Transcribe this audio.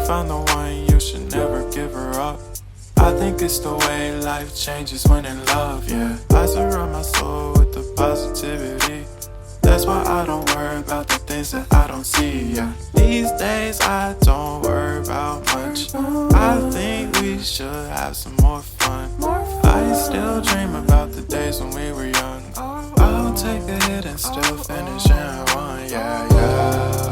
found the one, you should never give her up. I think it's the way life changes when in love, yeah. I surround my soul with the positivity. That's why I don't worry about the things that I don't see, yeah. These days I don't worry about much. I think we should have some more fun. I still dream about the days when we were young. I'll take a hit and still finish in one, yeah, yeah.